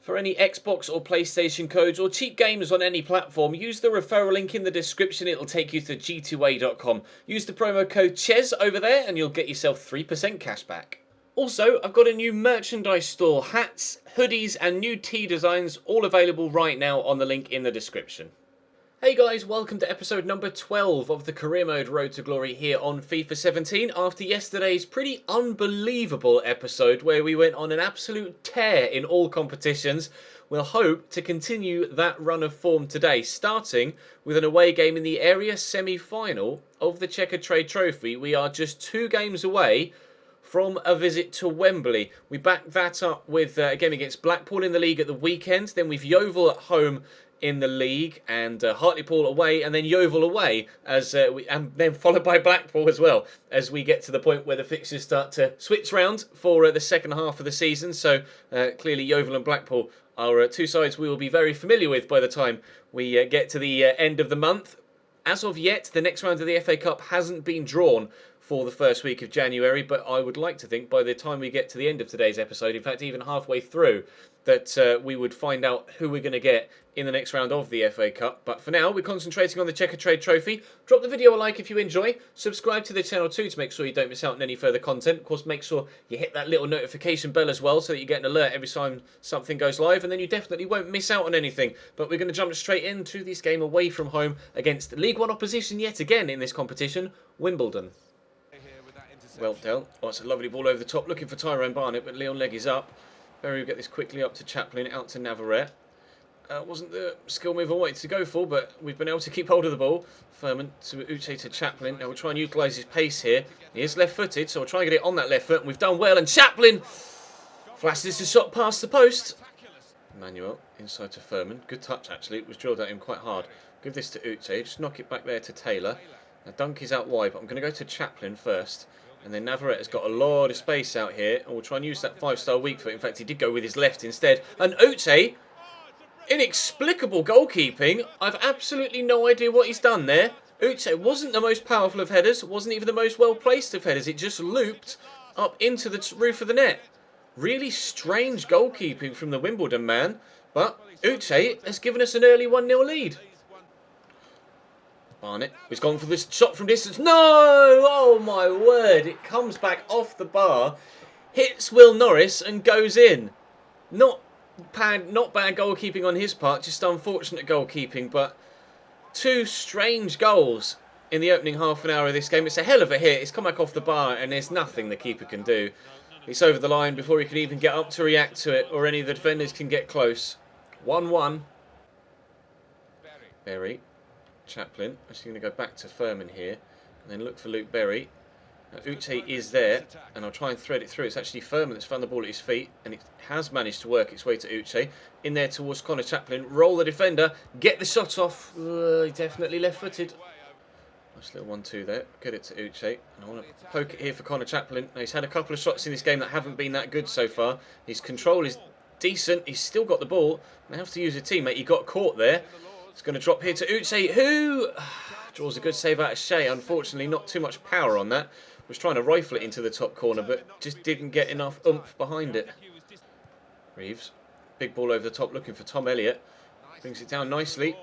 For any Xbox or PlayStation codes or cheap games on any platform, use the referral link in the description. It'll take you to g2a.com. Use the promo code CHES over there and you'll get yourself 3% cash back. Also, I've got a new merchandise store, hats, hoodies and new tee designs, all available right now on the link in the description. Hey guys, welcome to episode number 12 of the Career Mode Road to Glory here on FIFA 17 after yesterday's pretty unbelievable episode where we went on an absolute tear in all competitions. We'll hope to continue that run of form today, starting with an away game in the area semi-final of the Checker Trade Trophy. We are just 2 games away from a visit to Wembley. We backed that up with a game against Blackpool in the league at the weekend, then we've Yeovil at home in the league, and Hartlepool away, and then Yeovil away, and then followed by Blackpool as well, as we get to the point where the fixtures start to switch round for the second half of the season. So clearly Yeovil and Blackpool are 2 sides we will be very familiar with by the time we get to the end of the month. As of yet, the next round of the FA Cup hasn't been drawn for the first week of January, but I would like to think by the time we get to the end of today's episode, in fact even halfway through, that we would find out who we're going to get in the next round of the FA Cup. But for now, we're concentrating on the Checker Trade Trophy. Drop the video a like if you enjoy. Subscribe to the channel too to make sure you don't miss out on any further content. Of course, make sure you hit that little notification bell as well so that you get an alert every time something goes live, and then you definitely won't miss out on anything. But we're going to jump straight into this game away from home against League One opposition yet again in this competition, Wimbledon. Well dealt. Oh, it's a lovely ball over the top, looking for Tyrone Barnett, but Leon Legg is up. Berry will get this quickly up to Chaplin, out to Navarrete. Wasn't the skill move I wanted to go for, but we've been able to keep hold of the ball. Furman to Uche to Chaplin. Now we'll try and utilise his pace here. He is left-footed, so we'll try and get it on that left foot, and we've done well. And Chaplin flashes the shot past the post. Manuel inside to Furman. Good touch, actually. It was drilled at him quite hard. Give this to Uche. Just knock it back there to Taylor. Now Dunk is out wide, but I'm going to go to Chaplin first. And then Navarrete has got a lot of space out here, and we'll try and use that 5-star weak foot. In fact, he did go with his left instead. And Uche, inexplicable goalkeeping. I've absolutely no idea what he's done there. Uche wasn't the most powerful of headers, wasn't even the most well-placed of headers. It just looped up into the roof of the net. Really strange goalkeeping from the Wimbledon man. But Uche has given us an early 1-0 lead. Barnett has gone for this shot from distance. No! Oh my word. It comes back off the bar, hits Will Norris and goes in. Not bad goalkeeping on his part, just unfortunate goalkeeping, but 2 strange goals in the opening half an hour of this game. It's a hell of a hit. It's come back off the bar and there's nothing the keeper can do. It's over the line before he can even get up to react to it, or any of the defenders can get close. 1-1. Berry. Chaplin, actually going to go back to Furman here and then look for Luke Berry. Now Uche is there, and I'll try and thread it through. It's actually Furman that's found the ball at his feet, and it has managed to work its way to Uche. In there towards Connor Chaplin, roll the defender, get the shot off. Definitely left-footed. Nice little 1-2 there. Get it to Uche, and I want to poke it here for Connor Chaplin. Now, he's had a couple of shots in this game that haven't been that good so far. His control is decent. He's still got the ball. They have to use a teammate. He got caught there. It's going to drop here to Uche, who draws a good save out of Shea. Unfortunately, not too much power on that. Was trying to rifle it into the top corner, but just didn't get enough oomph behind it. Reeves, big ball over the top, looking for Tom Elliott. Brings it down nicely.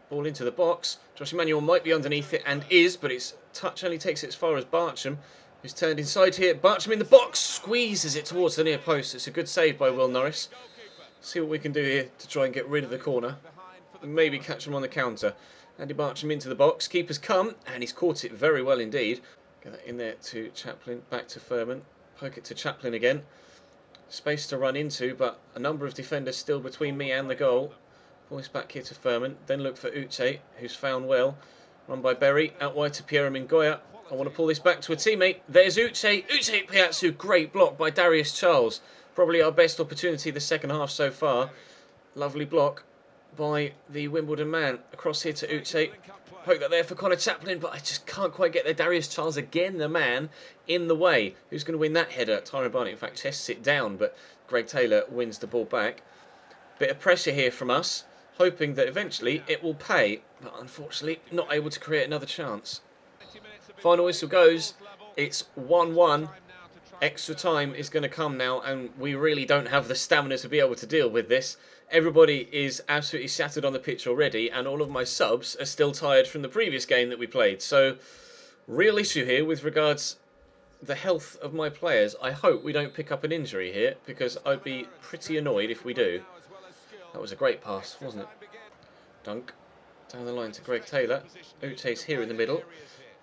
Ball into the box. Josh Emmanuel might be underneath it, and is, but its touch only takes it as far as Barcham, who's turned inside here. Barcham in the box, squeezes it towards the near post. It's a good save by Will Norris. See what we can do here to try and get rid of the corner. Maybe catch him on the counter. Andy Barcham into the box. Keeper's come, and he's caught it very well indeed. Get that in there to Chaplin, back to Furman. Poke it to Chaplin again. Space to run into, but a number of defenders still between me and the goal. Voice back here to Furman. Then look for Uche, who's found well. Run by Berry, out wide to Piero Mingoya. I want to pull this back to a teammate. There's Uche. Uche Piazzu, great block by Darius Charles. Probably our best opportunity the second half so far. Lovely block by the Wimbledon man. Across here to Uche. Poke that there for Connor Chaplin, but I just can't quite get there. Darius Charles again, the man in the way. Who's going to win that header? Tyrone Barnett, in fact, chests it down, but Greg Taylor wins the ball back. Bit of pressure here from us, hoping that eventually it will pay, but unfortunately not able to create another chance. Final whistle goes. It's 1-1. Extra time is going to come now, and we really don't have the stamina to be able to deal with this. Everybody is absolutely shattered on the pitch already, and all of my subs are still tired from the previous game that we played. So, real issue here with regards the health of my players. I hope we don't pick up an injury here, because I'd be pretty annoyed if we do. That was a great pass, wasn't it? Dunk. Down the line to Greg Taylor. Uche's here in the middle.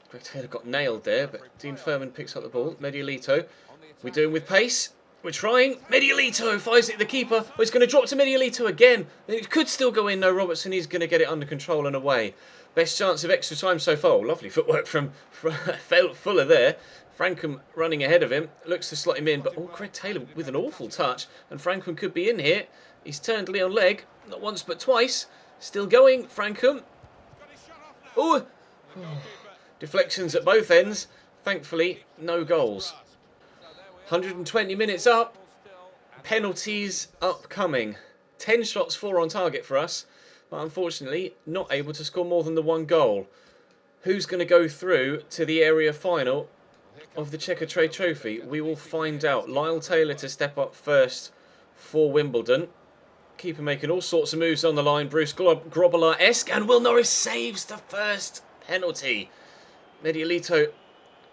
Greg Taylor got nailed there, but Dean Furman picks up the ball. Mediolito. We're doing with pace. We're trying. Mediolito fires it at the keeper. But it's going to drop to Mediolito again. It could still go in. No, Robertson is going to get it under control and away. Best chance of extra time so far. Oh, lovely footwork from Fuller there. Frankham running ahead of him. Looks to slot him in. But Greg Taylor with an awful touch. And Frankham could be in here. He's turned Leon leg. Not once but twice. Still going. Frankham. Oh. Deflections at both ends. Thankfully, no goals. 120 minutes up. Penalties upcoming. 10 shots, 4 on target for us. But unfortunately, not able to score more than the 1 goal. Who's going to go through to the area final of the Checkatrade Trophy? We will find out. Lyle Taylor to step up first for Wimbledon. Keeper making all sorts of moves on the line. Bruce Grobbelaar-esque. And Will Norris saves the first penalty. Mediolito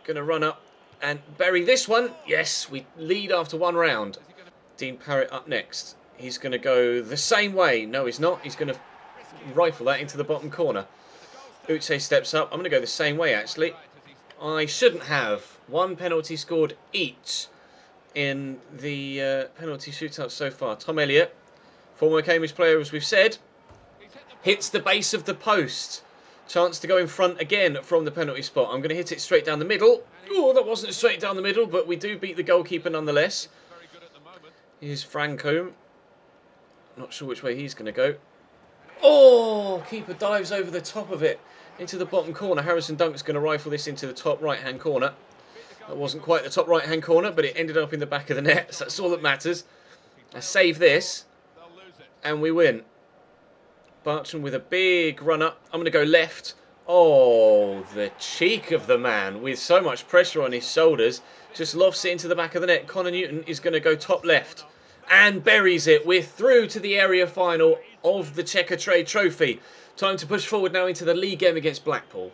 going to run up and bury this one. Yes, we lead after 1 round. Dean Parrott up next. He's going to go the same way. No, he's not. He's going to rifle that into the bottom corner. Uche steps up. I'm going to go the same way, actually. I shouldn't have. 1 penalty scored each in the penalty shootout so far. Tom Elliott, former Cambridge player, as we've said, hits the base of the post. Chance to go in front again from the penalty spot. I'm going to hit it straight down the middle. Oh, that wasn't straight down the middle, but we do beat the goalkeeper nonetheless. Here's Franco. Not sure which way he's going to go. Oh, keeper dives over the top of it into the bottom corner. Harrison Dunk's going to rifle this into the top right-hand corner. That wasn't quite the top right-hand corner, but it ended up in the back of the net, so that's all that matters. I save this, and we win. Bartram with a big run up. I'm going to go left. Oh, the cheek of the man with so much pressure on his shoulders. Just lofts it into the back of the net. Connor Newton is going to go top left and buries it. We're through to the area final of the Checkatrade Trophy. Time to push forward now into the league game against Blackpool.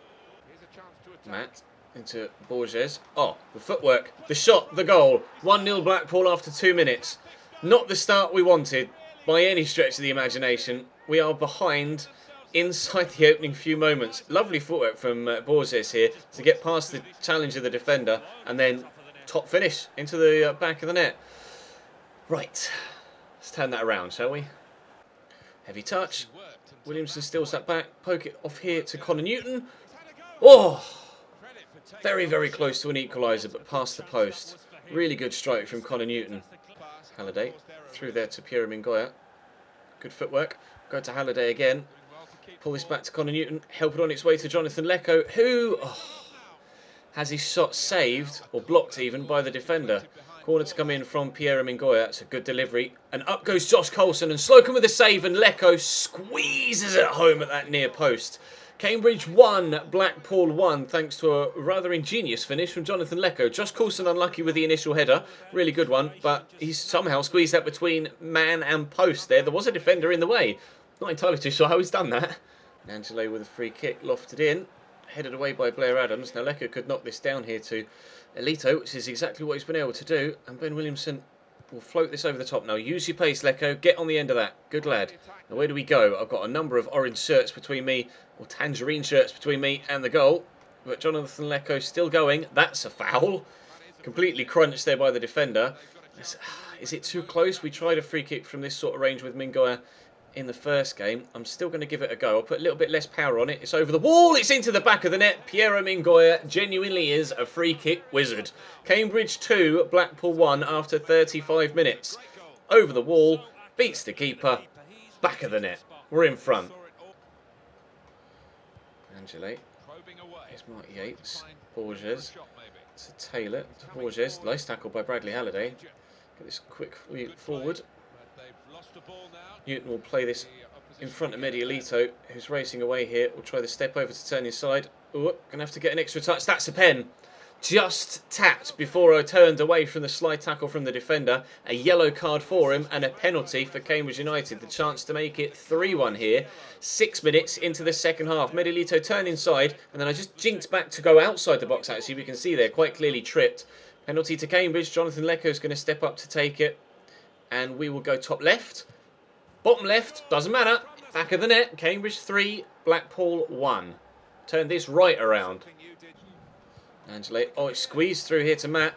Matt into Borges. Oh, the footwork, the shot, the goal. 1-0 Blackpool after 2 minutes. Not the start we wanted by any stretch of the imagination. We are behind inside the opening few moments. Lovely footwork from Borges here to get past the challenge of the defender and then top finish into the back of the net. Right, let's turn that around, shall we? Heavy touch. Williamson steals that back. Poke it off here to Connor Newton. Oh, very, very close to an equaliser, but past the post. Really good strike from Connor Newton. Halliday through there to Pierre Mingoya. Good footwork. Go to Halliday again. Pull this back to Connor Newton. Help it on its way to Jonathan Lecco, who has his shot saved, or blocked even, by the defender. Corner to come in from Pierre Mingoya. It's a good delivery. And up goes Josh Coulson. And Slocum with a save. And Lecco squeezes it home at that near post. Cambridge 1, Blackpool 1, thanks to a rather ingenious finish from Jonathan Lecco. Josh Coulson unlucky with the initial header. Really good one. But he's somehow squeezed that between man and post there. There was a defender in the way. Not entirely too sure how he's done that. Angelo with a free kick lofted in. Headed away by Blair Adams. Now Lecco could knock this down here to Elito, which is exactly what he's been able to do. And Ben Williamson will float this over the top now. Use your pace, Lecco. Get on the end of that. Good lad. Now where do we go? I've got a number of orange shirts between me, or tangerine shirts between me and the goal. But Jonathan Lecco still going. That's a foul. Completely crunched there by the defender. Is it too close? We tried a free kick from this sort of range with Mingoya in the first game. I'm still going to give it a go. I'll put a little bit less power on it. It's over the wall. It's into the back of the net. Piero Mingoya genuinely is a free kick wizard. Cambridge 2, Blackpool 1 after 35 minutes. Over the wall. Beats the keeper. Back of the net. We're in front. Angelo. Here's Mark Yates. Borges. To Taylor. To Borges. Nice tackle by Bradley Halliday. Get this quick forward. Newton will play this in front of Mediolito, who's racing away here. We'll try the step over to turn inside. Oh, going to have to get an extra touch. That's a pen. just tapped before I turned away from the slide tackle from the defender. A yellow card for him and a penalty for Cambridge United. The chance to make it 3-1 here. 6 minutes into the second half. Mediolito turned inside and then I just jinked back to go outside the box actually. We can see there quite clearly tripped. Penalty to Cambridge. Jonathan Lecco is going to step up to take it. And we will go top left. Bottom left, doesn't matter. Back of the net. Cambridge 3, Blackpool 1. Turn this right around. Angela, oh, it's squeezed through here to Matt.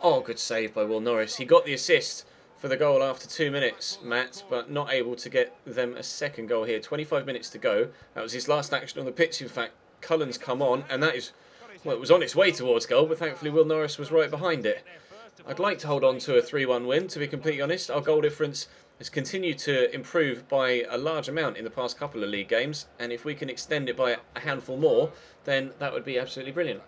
Oh, good save by Will Norris. He got the assist for the goal after 2 minutes, Matt, but not able to get them a second goal here. 25 minutes to go. That was his last action on the pitch. In fact, Cullen's come on, and that is, well, it was on its way towards goal, but thankfully Will Norris was right behind it. I'd like to hold on to a 3-1 win, to be completely honest. Our goal difference has continued to improve by a large amount in the past couple of league games, and if we can extend it by a handful more, then that would be absolutely brilliant.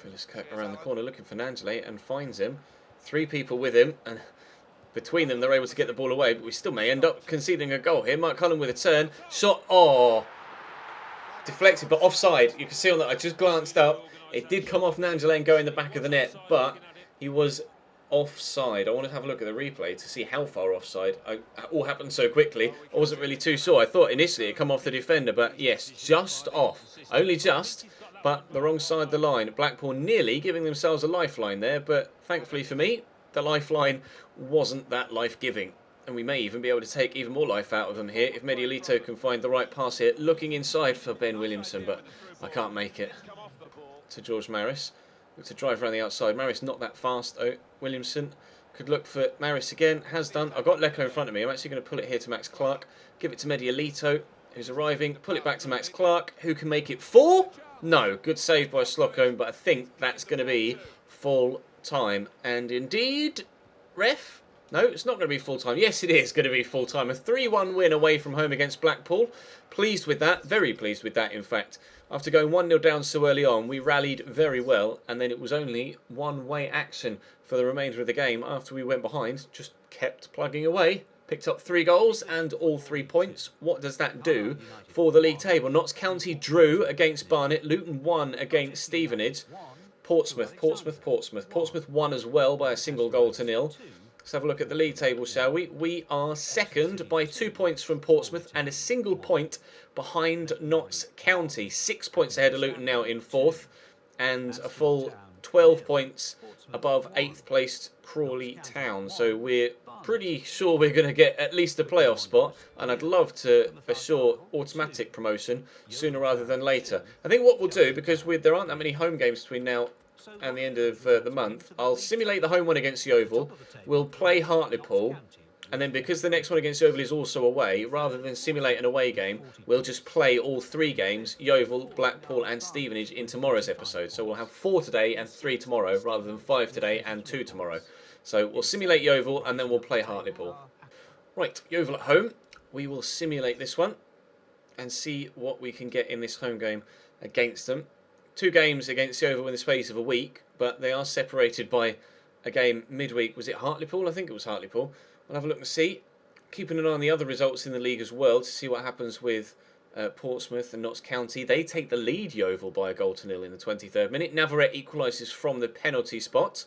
Phyllis Kirk around the corner looking for Nangele and finds him. 3 people with him, and between them they're able to get the ball away, but we still may end up conceding a goal here. Mark Cullen with a turn. Shot, oh, deflected, but offside. You can see on that, I just glanced up. It did come off Nangele and go in the back of the net, but he was offside. I want to have a look at the replay to see how far offside. It all happened so quickly, I wasn't really too sure. I thought initially it come off the defender, but yes, just off. Only just. But the wrong side of the line. Blackpool nearly giving themselves a lifeline there, but thankfully for me, the lifeline wasn't that life-giving. And we may even be able to take even more life out of them here if Mediolito can find the right pass here. Looking inside for Ben Williamson, but I can't make it. To George Maris. Look to drive around the outside. Maris not that fast. Oh, Williamson could look for Maris again. Has done. I've got Lecco in front of me. I'm actually going to pull it here to Max Clark. Give it to Mediolito, who's arriving. Pull it back to Max Clark, who can make it 4. No, good save by Slocombe, but I think that's going to be full time. And indeed, ref? No, it's not going to be full time. Yes, it is going to be full time. A 3-1 win away from home against Blackpool. Pleased with that, very pleased with that, in fact. After going 1-0 down so early on, we rallied very well, and then it was only one-way action for the remainder of the game after we went behind. Just kept plugging away. Picked up 3 goals and all 3 points. What does that do for the league table? Notts County drew against Barnet. Luton won against Stevenage. Portsmouth won as well by a single goal to 0. Let's have a look at the league table, shall we? We are second by 2 points from Portsmouth and a single point behind Notts County. 6 points ahead of Luton now in 4th and a full 12 points above 8th placed Crawley Town. So we're pretty sure we're going to get at least a playoff spot, and I'd love to assure automatic promotion sooner rather than later. I think what we'll do, because there aren't that many home games between now and the end of the month, I'll simulate the home one against Yeovil. We'll play Hartlepool, and then because the next one against Yeovil is also away, rather than simulate an away game, we'll just play all 3 games, Yeovil, Blackpool and Stevenage, in tomorrow's episode. So we'll have 4 today and 3 tomorrow, rather than 5 today and 2 tomorrow. So we'll simulate Yeovil and then we'll play Hartlepool. Right, Yeovil at home. We will simulate this one and see what we can get in this home game against them. 2 games against Yeovil in the space of a week, but they are separated by a game midweek. Was it Hartlepool? I think it was Hartlepool. I'll have a look and see. Keeping an eye on the other results in the league as well to see what happens with Portsmouth and Notts County. They take the lead, Yeovil, by a goal to 0 in the 23rd minute. Navarrete equalises from the penalty spot.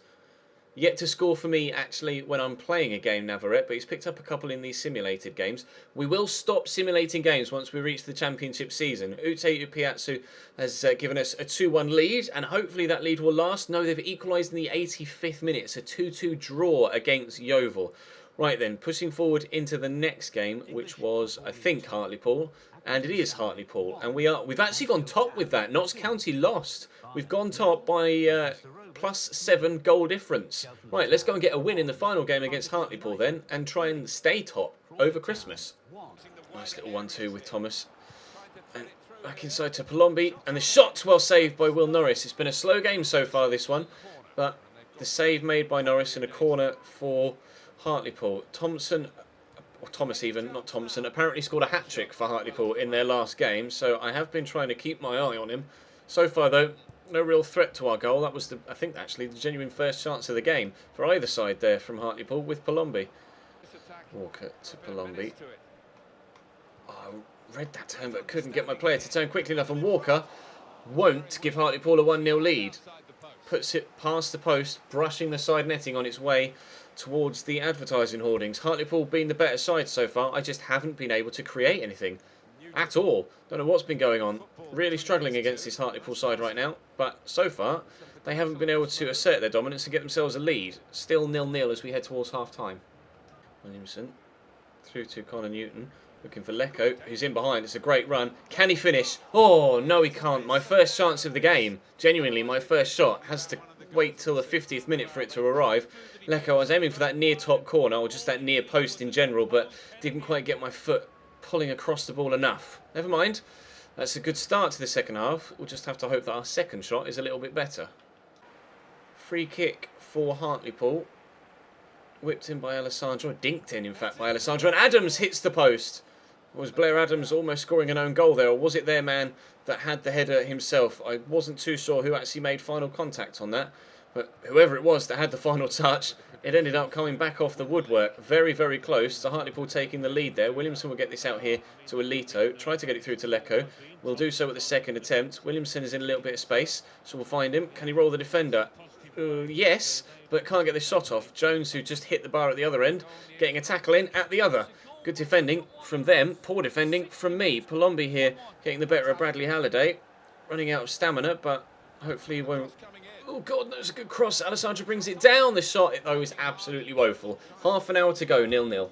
Yet to score for me, actually, when I'm playing a game, Navarrete, but he's picked up a couple in these simulated games. We will stop simulating games once we reach the championship season. Ute Upiatsu has given us a 2-1 lead, and hopefully that lead will last. No, they've equalised in the 85th minute. It's a 2-2 draw against Yeovil. Right then, pushing forward into the next game, which was, I think, Hartlepool. And it is Hartlepool. And we've actually gone top with that. Notts County lost. We've gone top by +7 goal difference. Right, let's go and get a win in the final game against Hartlepool then, and try and stay top over Christmas. Nice little 1-2 with Thomas. And back inside to Palombi. And the shot's well saved by Will Norris. It's been a slow game so far, this one. But the save made by Norris in a corner for Hartlepool. Thompson, or Thomas even, not Thompson, apparently scored a hat-trick for Hartlepool in their last game. So I have been trying to keep my eye on him. So far, though, no real threat to our goal. That was, I think, actually, the genuine first chance of the game for either side there from Hartlepool with Palombi. Walker to Palombi. Oh, I read that turn, but couldn't get my player to turn quickly enough. And Walker won't give Hartlepool a 1-0 lead. Puts it past the post, brushing the side netting on its way towards the advertising hoardings. Hartlepool being the better side so far. I just haven't been able to create anything at all. Don't know what's been going on. Really struggling against this Hartlepool side right now. But so far, they haven't been able to assert their dominance and get themselves a lead. Still 0-0 as we head towards half-time. Williamson through to Connor Newton. Looking for Lecco, who's in behind. It's a great run. Can he finish? Oh, no he can't. My first chance of the game. Genuinely, my first shot. Has to wait till the 50th minute for it to arrive. Lecco, I was aiming for that near top corner, or just that near post in general, but didn't quite get my foot pulling across the ball enough. Never mind. That's a good start to the second half. We'll just have to hope that our second shot is a little bit better. Free kick for Hartlepool. Whipped in by Alessandro. Dinked in fact, by Alessandro. And Adams hits the post. Was Blair Adams almost scoring an own goal there, or was it their man that had the header himself? I wasn't too sure who actually made final contact on that, but whoever it was that had the final touch, it ended up coming back off the woodwork. Very, very close to Hartlepool taking the lead there. Williamson will get this out here to Alito. Try to get it through to Lecco. Will do so at the second attempt. Williamson is in a little bit of space, so we'll find him. Can he roll the defender? Yes, but can't get the shot off. Jones, who just hit the bar at the other end, getting a tackle in at the other. Good defending from them, poor defending from me. Palombi here getting the better of Bradley Halliday. Running out of stamina, but hopefully he won't... Oh God, that was a good cross. Alessandro brings it down. The shot, though, is absolutely woeful. Half an hour to go, 0-0.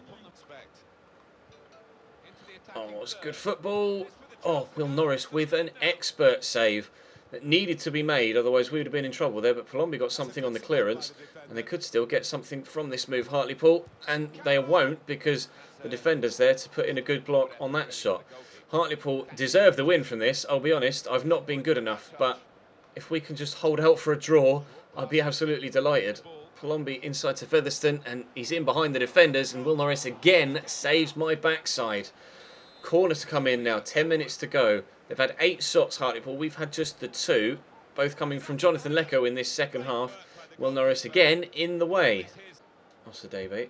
Oh, it's good football. Oh, Will Norris with an expert save that needed to be made, otherwise we would have been in trouble there, but Palombi got something on the clearance, and they could still get something from this move, Hartlepool, and they won't because the defender's there to put in a good block on that shot. Hartlepool deserve the win from this, I'll be honest. I've not been good enough, but if we can just hold out for a draw, I'd be absolutely delighted. Palombi inside to Featherstone, and he's in behind the defenders, and Will Norris again saves my backside. Corner to come in now, 10 minutes to go. They've had 8 shots, Hartlepool. We've had just the 2, both coming from Jonathan Lecco in this second half. Will Norris again in the way. Osadebe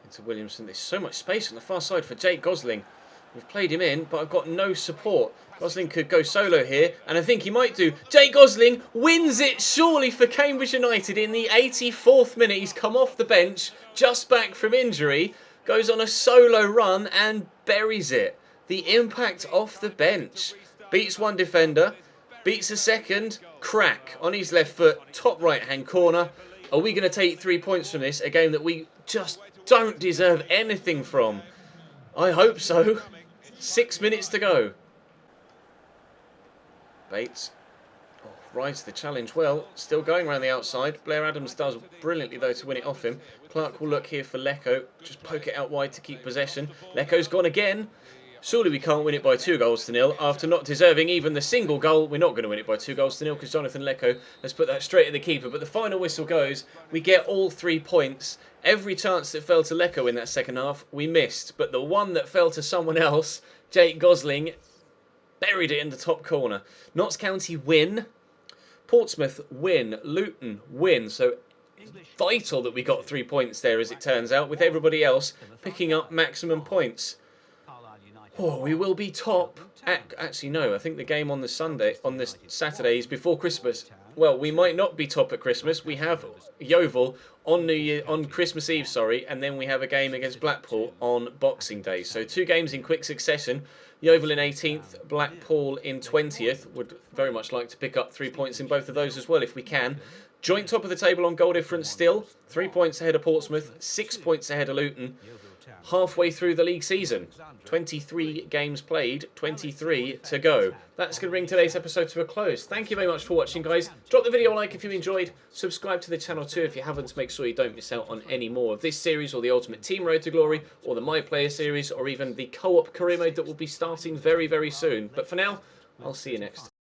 into Williamson. There's so much space on the far side for Jake Gosling. We've played him in, but I've got no support. Gosling could go solo here, and I think he might do. Jake Gosling wins it, surely, for Cambridge United in the 84th minute. He's come off the bench, just back from injury, goes on a solo run and buries it. The impact off the bench. Beats one defender, beats a second, crack on his left foot, top right-hand corner. Are we going to take 3 points from this? A game that we just don't deserve anything from. I hope so. 6 minutes to go. Bates rides the challenge well. Still going around the outside. Blair Adams does brilliantly, though, to win it off him. Clark will look here for Lecco. Just poke it out wide to keep possession. Lecco's gone again. Surely we can't win it by 2-0 after not deserving even the single goal. We're not going to win it by 2-0 because Jonathan Lecco has put that straight at the keeper. But the final whistle goes. We get all 3 points. Every chance that fell to Lecco in that second half, we missed. But the one that fell to someone else, Jake Gosling, buried it in the top corner. Notts County win. Portsmouth win. Luton win. So vital that we got 3 points there, as it turns out, with everybody else picking up maximum points. Oh, we will be top. Actually, no. I think the game on this Saturday is before Christmas. Well, we might not be top at Christmas. We have Yeovil on Christmas Eve, and then we have a game against Blackpool on Boxing Day. So 2 games in quick succession. Yeovil in 18th, Blackpool in 20th. Would very much like to pick up 3 points in both of those as well if we can. Joint top of the table on goal difference still. 3 points ahead of Portsmouth, 6 points ahead of Luton. Halfway through the league season. 23 games played, 23 to go. That's going to bring today's episode to a close. Thank you very much for watching, guys. Drop the video a like if you enjoyed. Subscribe to the channel too if you haven't, to make sure you don't miss out on any more of this series, or the Ultimate Team Road to Glory, or the My Player series, or even the co-op career mode that will be starting very, very soon. But for now, I'll see you next time.